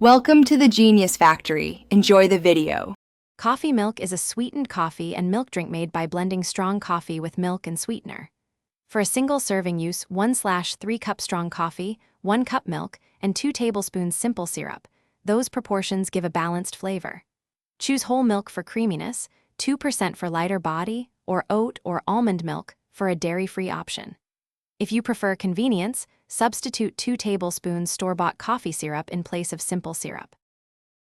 Welcome to the Genius Factory. Enjoy the video. Coffee milk is a sweetened coffee and milk drink made by blending strong coffee with milk and sweetener. For a single serving use, 1/3 cup strong coffee, 1 cup milk, and 2 tablespoons simple syrup. Those proportions give a balanced flavor. Choose whole milk for creaminess, 2% for lighter body, or oat or almond milk for a dairy-free option. If you prefer convenience, substitute 2 tablespoons store-bought coffee syrup in place of simple syrup.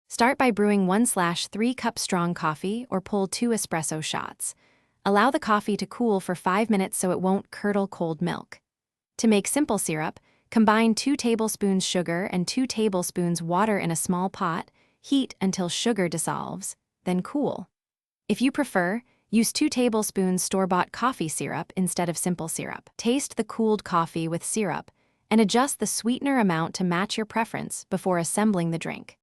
Start by brewing 1/3 cup strong coffee or pull 2 espresso shots. Allow the coffee to cool for 5 minutes so it won't curdle cold milk. To make simple syrup, combine 2 tablespoons sugar and 2 tablespoons water in a small pot, heat until sugar dissolves, then cool. If you prefer, use 2 tablespoons store-bought coffee syrup instead of simple syrup. Taste the cooled coffee with syrup and adjust the sweetener amount to match your preference before assembling the drink.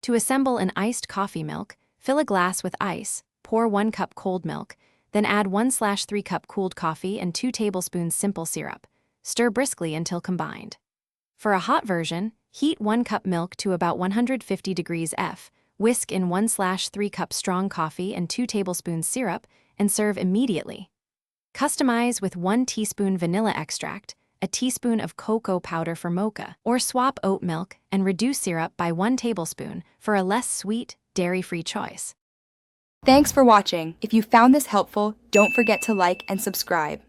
To assemble an iced coffee milk, fill a glass with ice, pour 1 cup cold milk, then add 1/3 cup cooled coffee and 2 tablespoons simple syrup. Stir briskly until combined. For a hot version, heat 1 cup milk to about 150 degrees F, whisk in 1/3 cup strong coffee and 2 tablespoons syrup, and serve immediately. Customize with 1 teaspoon vanilla extract, a teaspoon of cocoa powder for mocha, or swap oat milk and reduce syrup by 1 tablespoon for a less sweet, dairy-free choice. Thanks for watching. If you found this helpful, don't forget to like and subscribe.